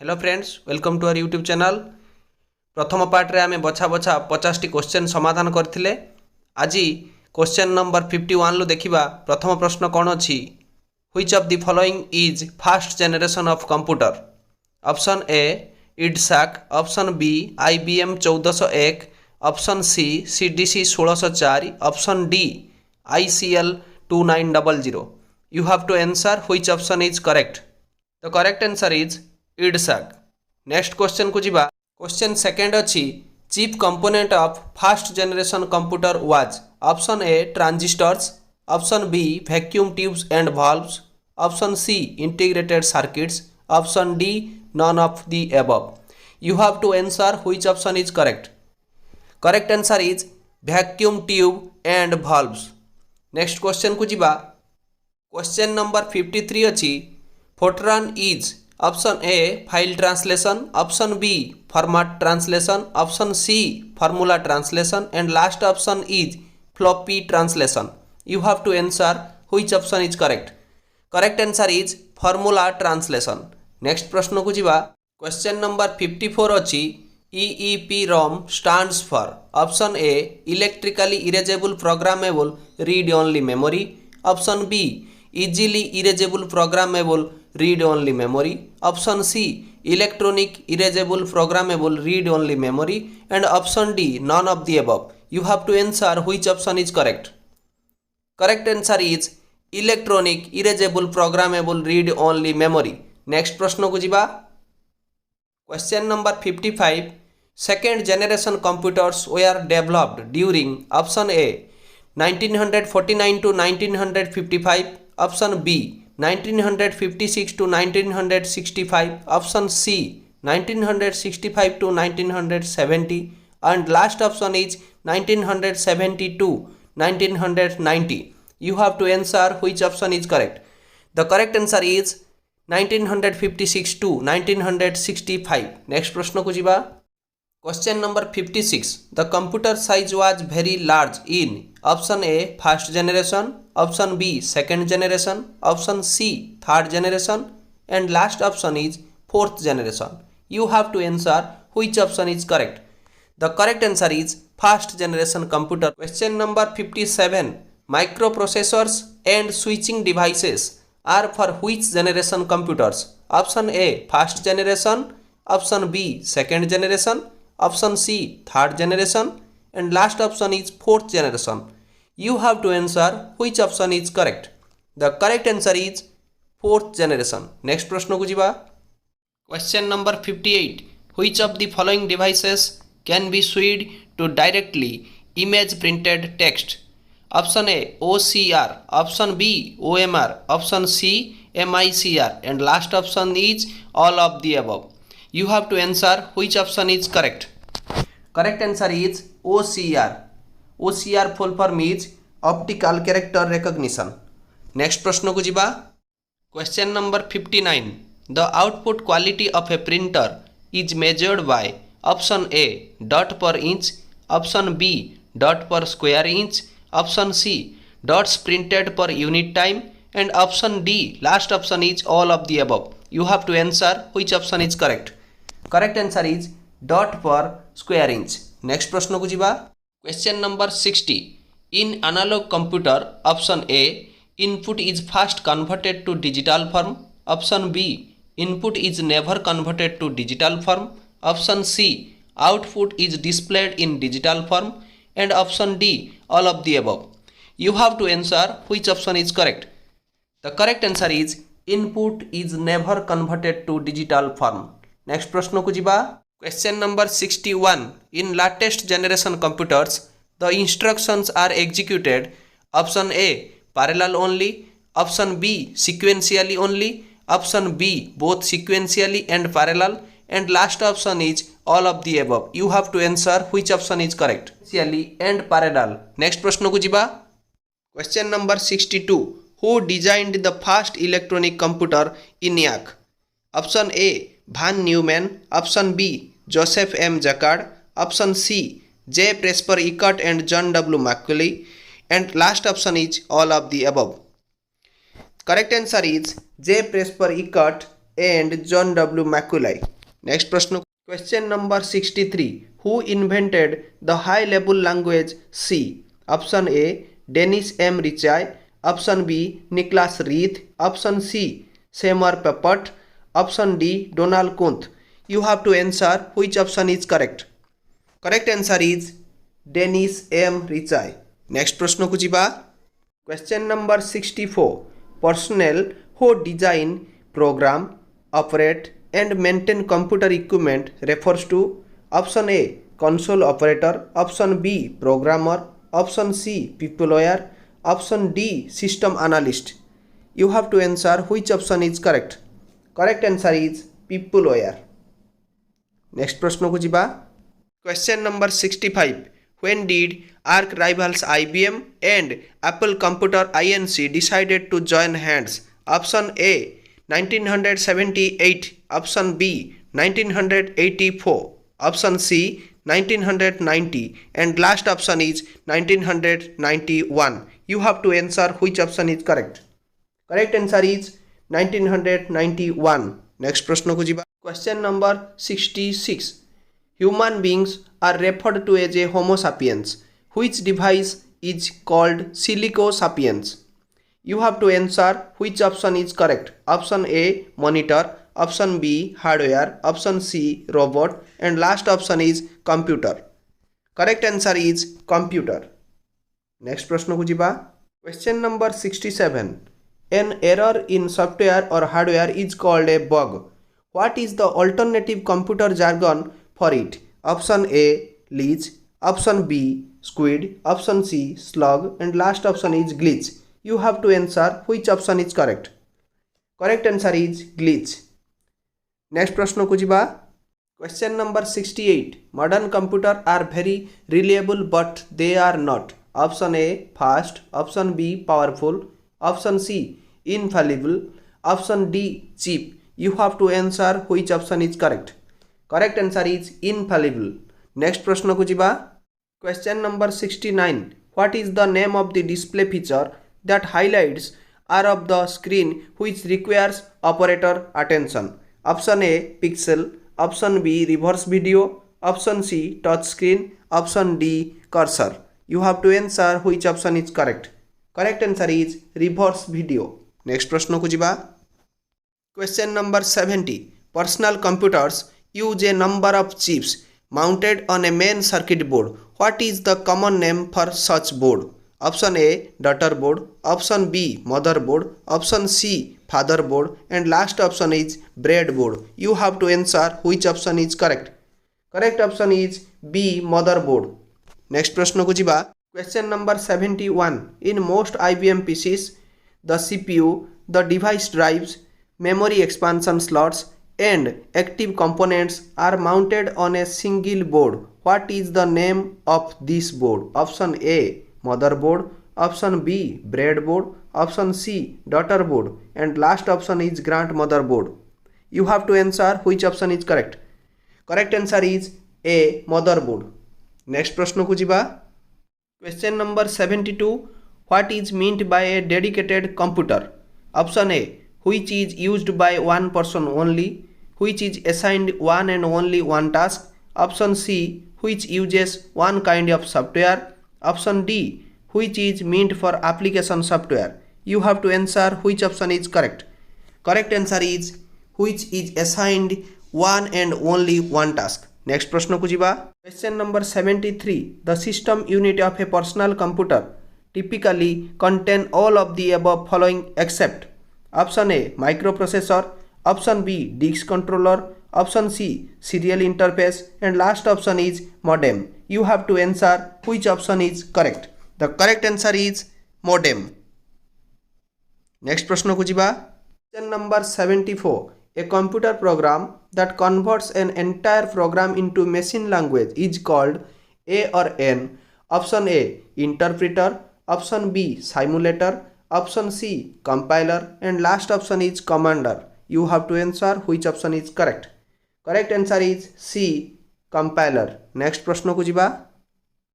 Hello friends, welcome to our YouTube channel. प्रथम part रे आमे बछा बछा 50 टी क्वेश्चन समाधान करथिले। आज क्वेश्चन नंबर 51 लो देखिबा। प्रथम प्रश्न कोन अछि? Which of the following is first generation of computer? Option A EDSAC, option B IBM 1401, option C CDC 1604, option D ICL 2900। You have to answer which option is correct. The correct answer is EDSAC. Next question को जीवा। Question second अछि chief component of first generation computer was? Option A transistors, option B vacuum tubes and valves, option C integrated circuits, option D non of the above. You have to answer which option is correct. Correct answer is vacuum tube and valves. Next question को जीवा। Question number 53 अछि Fortran is? Option A file translation, option B format translation, option C formula translation and last option is floppy translation. You have to answer which option is correct. Correct answer is formula translation. Next प्रश्न को जीवा। Question number 54 अछि EEPROM stands for? Option A electrically erasable programmable read only memory, option be easily erasable programmable read only memory, option C electronic erasable programmable read only memory, and option D none of the above. You have to answer which option is correct. Correct answer is electronic erasable programmable read only memory. Next प्रश्न को जीवा। Question number 55 second generation computers were developed during option A 1949 to 1955, option B 1956 to 1965, option C 1965 to 1970, and last option is 1970 to 1990. You have to answer which option is correct. The correct answer is 1956 to 1965. Next प्रश्न को जीवा। Question number 56 the computer size was very large in? Option A first generation, option B second generation, option C third generation, and last option is fourth generation. You have to answer which option is correct. The correct answer is first generation computer. Question number 57 microprocessors and switching devices are for which generation computers? Option A first generation, option B second generation, option C third generation, and last option is fourth generation. You have to answer which option is correct. The correct answer is fourth generation. Next प्रश्न को जीवा। Question number 58 which of the following devices can be switched to directly image printed text? Option A OCR, option B OMR, option C MICR, and last option is all of the above. You have to answer which option is correct. Correct answer is OCR. OCR full form is optical character recognition. Next प्रश्न को जीवा। Question number 59 the output quality of a printer is measured by option A dot per inch, option B dot per square inch, option C dots printed per unit time, and option D last option is all of the above. You have to answer which option is correct. Correct answer is dot per square inch. Next प्रश्न को जीवा। Question number 60 in analog computer option A input is first converted to digital form, option B input is never converted to digital form, option C output is displayed in digital form, and option D all of the above. You have to answer which option is correct. The correct answer is input is never converted to digital form. Next प्रश्न को जीवा। Question number 61 in latest generation computers the instructions are executed option A parallel only, option B sequentially only, option B both sequentially and parallel, and last option is all of the above. You have to answer which option is correct. Sequentially and parallel. Next प्रश्न को जीवा। Question number 62 who designed the first electronic computer ENIAC? Option A Van Neumann, option B Joseph M. Jacquard, option C J. Presper Eckert and John W. Macaulay, and last option is all of the above. Correct answer is J. Presper Eckert and John W. Macaulay. Next प्रश्न, question number 63. Who invented the high level language C? Option A, Dennis M. Ritchie. Option B, Niklas Rieth. Option C, Seymour Papert. Option D, Donald Knuth. You have to answer which option is correct. Correct answer is Dennis M. Ritchie. Next प्रश्न को जीवा. Question number 64. Personnel who design, program, operate and maintain computer equipment refers to option A, console operator. Option B, programmer. Option C, people lawyer. Option D, system analyst. You have to answer which option is correct. Correct answer is people lawyer. Next प्रश्न को जीवा. Question number 65. When did arch rivals IBM and Apple Computer Inc. decided to join hands? Option A, 1978. Option B, 1984. Option C, 1990. And last option is 1991. You have to answer which option is correct. Correct answer is 1991. Next प्रश्न को जीवा. Question number 66. Human beings are referred to as a Homo sapiens. Which device is called Silico sapiens? You have to answer which option is correct. Option A, monitor. Option B, hardware. Option C, robot. And last option is computer. Correct answer is computer. Next प्रश्न को जीवा. Question number 67. An error in software or hardware is called a bug. What is the alternative computer jargon for it? Option A, leech. Option B, squid. Option C, slug. And last option is glitch. You have to answer which option is correct. Correct answer is glitch. Next प्रश्न को जीवा. Question number 68. Modern computers are very reliable but they are not. Option A, fast. Option B, powerful. Option C, infallible. Option D, cheap. You have to answer which option is correct. Correct answer is infallible. Next प्रश्न को जीवा. Question number 69. What is the name of the display feature that highlights R of the screen which requires operator attention? Option A, pixel. Option B, reverse video. Option C, touch screen. Option D, cursor. You have to answer which option is correct. Correct answer is reverse video. Next प्रश्न को जीवा. Question number 70. Personal computers use a number of chips mounted on a main circuit board. What is the common name for such board? Option A, daughter board. Option B, motherboard. Option C, fatherboard. And last option is breadboard. You have to answer which option is correct. Correct option is B, motherboard. Next प्रश्न को जीवा. Question number 71. In most IBM PCs, the CPU, the device drives, memory expansion slots and active components are mounted on a single board. What is the name of this board? Option A, motherboard. Option B, breadboard. Option C, daughter board. And last option is grandmother board. You have to answer which option is correct. Correct answer is A, motherboard. Next प्रश्न को जीवा. Question number 72. What is meant by a dedicated computer? Option A, which is used by one person only. Which is assigned one and only one task. Option C, which uses one kind of software. Option D, which is meant for application software. You have to answer which option is correct. Correct answer is which is assigned one and only one task. Next प्रश्न को जीवा. Question number 73. The system unit of a personal computer typically contain all of the above following except. Option A, microprocessor. Option B, disk controller. Option C, serial interface. And last option is modem. You have to answer which option is correct. The correct answer is modem. Next प्रश्न को जीवा. Question number 74. A computer program that converts an entire program into machine language is called A or N. Option A, interpreter. Option B, simulator. Option C, compiler. And last option is commander. You have to answer which option is correct. Correct answer is C, compiler. Next प्रश्न को जीवा.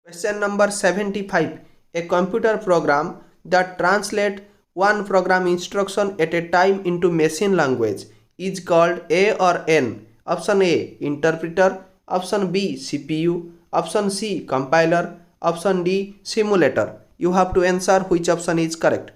Question number 75. A computer program that translate one program instruction at a time into machine language is called A or N? Option A interpreter, option B CPU, option C compiler, option D simulator. You have to answer which option is correct.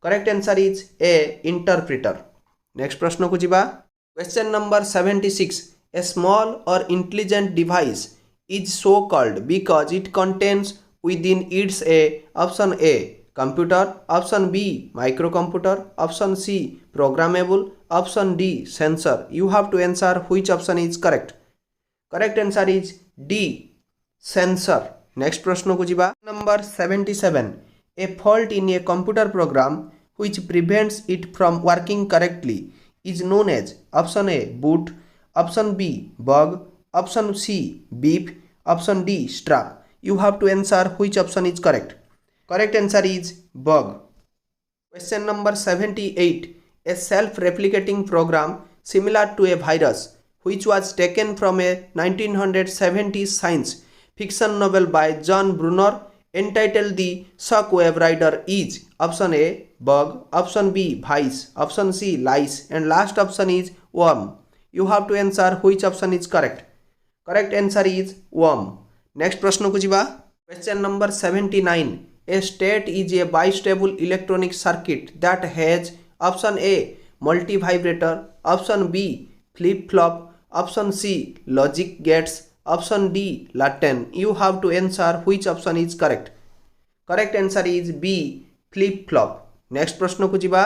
Correct answer is A interpreter. Next प्रश्न को जिबा. Question number 76. A small or intelligent device is so called because it contains within its a option A computer, option B microcomputer, option C programmable, option D sensor. You have to answer which option is correct. Correct answer is D sensor. Next प्रश्न को जिबा. Number 77. A fault in a computer program which prevents it from working correctly is known as option A boot, option B bug, option C beep, option D strap. You have to answer which option is correct. Correct answer is bug. Question number 78. A self-replicating program similar to a virus which was taken from a 1970s science fiction novel by John Brunner entitled The Shockwave Rider is option A bug, option B vice, option C lice, and last option is worm. You have to answer which option is correct. Correct answer is worm. Next प्रश्न को जिबा. Question number 79. A state is a bistable electronic circuit that has option A multivibrator, option B flip flop, option C logic gates, option D latent. You have to answer which option is correct. Correct answer is B flip flop. Next प्रश्न को जिबा.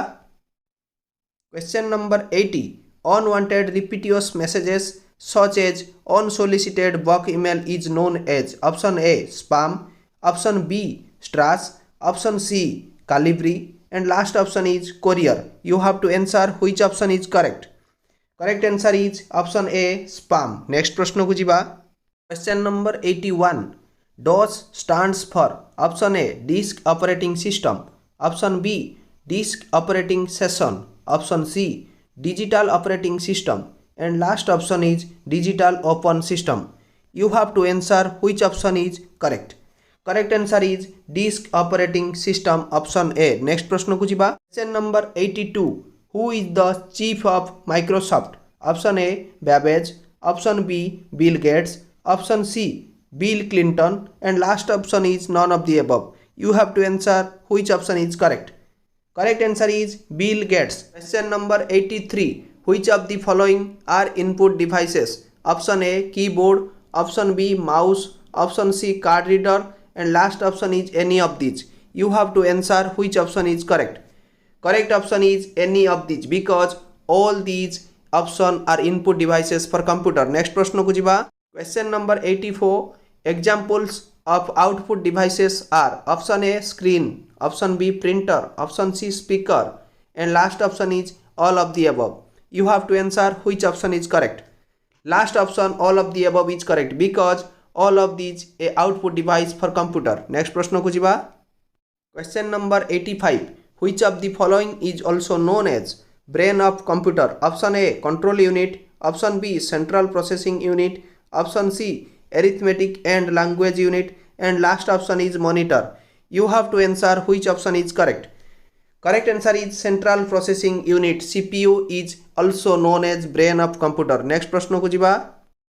Question number 80. Unwanted repetitious messages such as unsolicited bulk email is known as option A spam, option B trash, option C calibri, and last option is courier. You have to answer which option is correct. Correct answer is option A spam. Next प्रश्न को जिबा. Question number 81. DOS stands for option A disk operating system, option B disk operating session, option C digital operating system, and last option is digital open system. You have to answer which option is correct. Correct answer is disk operating system option A. Next प्रश्न को जिबा. Question number 82. Who is the chief of Microsoft? Option A Babbage, option B Bill Gates, option C Bill Clinton, and last option is none of the above. You have to answer which option is correct. Correct answer is Bill Gates. Question number 83. Which of the following are input devices? Option A keyboard, option B mouse, option C card reader, and last option is any of these. You have to answer which option is correct. Correct option is any of these because all these options are input devices for computer. Next प्रश्न को जिबा. Question number 84. Examples of output devices are option A screen, option B printer, option C speaker, and last option is all of the above. You have to answer which option is correct. Last option all of the above is correct because all of these a output device for computer. Next प्रश्न को जिबा. Question number 85. Which of the following is also known as brain of computer? Option A control unit, option B central processing unit, option C arithmetic and language unit, and last option is monitor. You have to answer which option is correct. Correct answer is central processing unit. CPU is also known as brain of computer. Next प्रश्न को जिबा.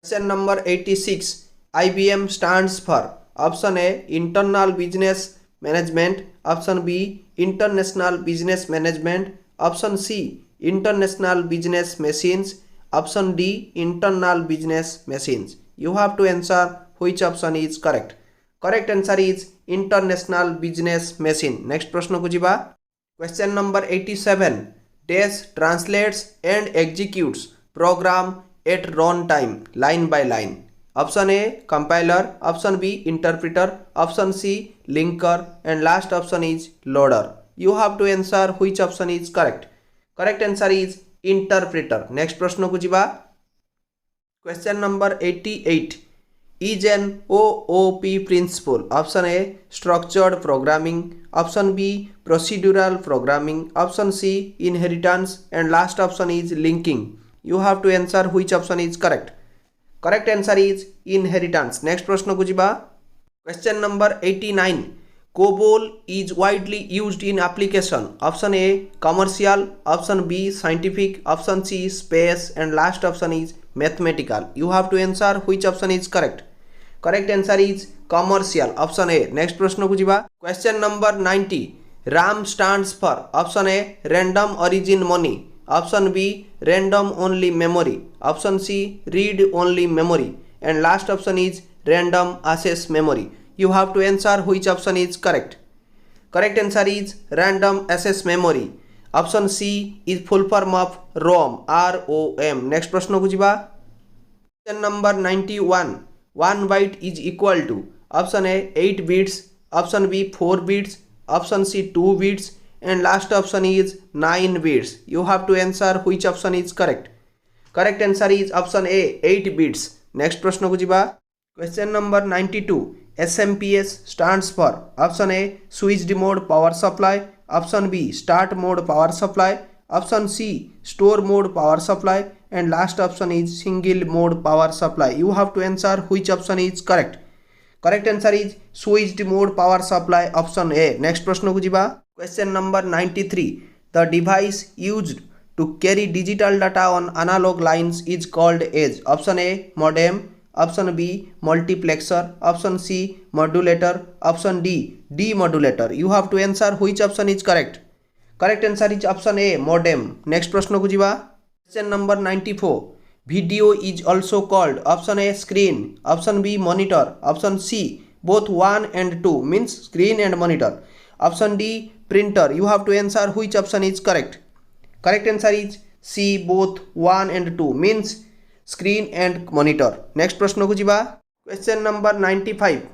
Question number 86. IBM stands for option A internal business management, option B international business management, option C international business machines, option D internal business machines. You have to answer which option is correct. Correct answer is international business machine. Next प्रश्न को जिबा. Question number 87. Dash translates and executes program at runtime line by line. Option A compiler, option B interpreter, option C linker, and last option is loader. You have to answer which option is correct. Correct answer is interpreter. Next प्रश्न को जिबा. Question number 88. Is an OOP principle? Option A structured programming, option B procedural programming, option C inheritance, and last option is linking. You have to answer which option is correct. Correct answer is inheritance. Next प्रश्न को जिबा. Question number 89. COBOL is widely used in application. Option A commercial, option B scientific, option C space, and last option is mathematical. You have to answer which option is correct. Correct answer is commercial, option A. Next प्रश्न को जिबा. Question number 90. RAM stands for option A random origin money, option B random only memory, option C read only memory, and last option is random access memory. You have to answer which option is correct. Correct answer is random access memory. Option C is full form of ROM, ROM. Next प्रश्न को जिबा. Question number 91. 1 byte is equal to option A 8 bits, option B 4 bits, option C 2 bits, and last option is 9 bits. You have to answer which option is correct. Correct answer is option A 8 bits. Next प्रश्न को जिबा. Question number 92. SMPS stands for option A switched mode power supply, option B start mode power supply, option C store mode power supply, and last option is single mode power supply. You have to answer which option is correct. Correct answer is switched mode power supply, option A. Next प्रश्न को जिबा. Question number 93. The device used to carry digital data on analog lines is called as option A modem, option B multiplexer, option C modulator, option D demodulator. You have to answer which option is correct. Correct answer is option A modem. Next प्रश्न को जिबा. Question number 94. Video is also called option A screen, option B monitor, option C both 1 and 2 means screen and monitor, option D printer. You have to answer which option is correct. Correct answer is C both 1 and 2 means screen and monitor. Next प्रश्न को जिबा. Question number 95.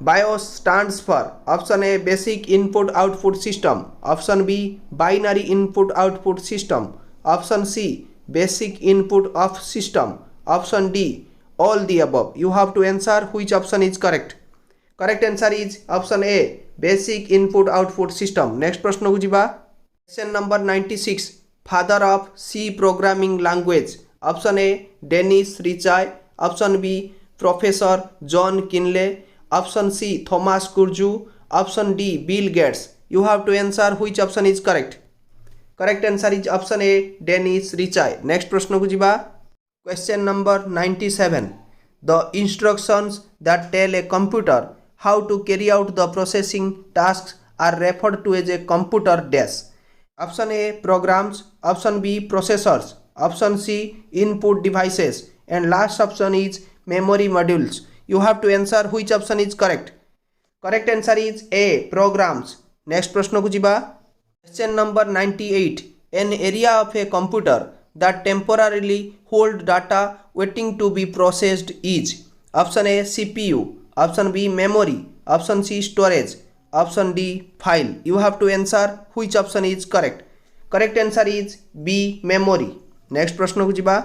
BIOS stands for option A basic input output system, option B binary input output system, option C basic input of system, option D all the above. You have to answer which option is correct. Correct answer is option A basic input output system. Next प्रश्न को जिबा. Question number 96. Father of C programming language. Option A Dennis Ritchie, option B Professor John Kinley, option C Thomas Kurzu, option D Bill Gates. You have to answer which option is correct. Correct answer is option A Dennis Ritchie. Next प्रश्न को जिबा. Question number 97. The instructions that tell a computer how to carry out the processing tasks are referred to as a computer dash. Option A programs, option B processors, option C input devices, and last option is memory modules. You have to answer which option is correct. Correct answer is A programs. Next प्रश्न को जिबा. Question number 98. An area of a computer that temporarily hold data waiting to be processed is option A CPU, option B memory, option C storage, option D file. You have to answer which option is correct. Correct answer is B memory. Next प्रश्न को जिबा.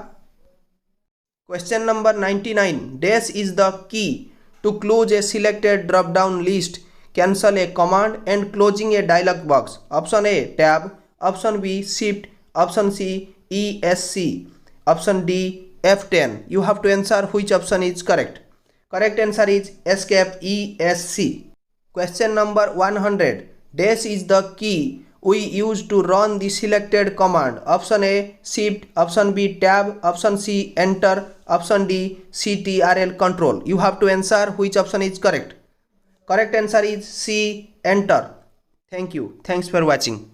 Question number 99. Dash is the key to close a selected drop down list, cancel a command, and closing a dialog box. Option A tab, option B shift, option C ESC, option D F10. You have to answer which option is correct. Correct answer is escape ESC. Question number 100. Dash is the key we use to run the selected command. Option A shift, option B tab, option C enter, option D CTRL control. You have to answer which option is correct. Correct answer is C enter. Thank you. Thanks for watching.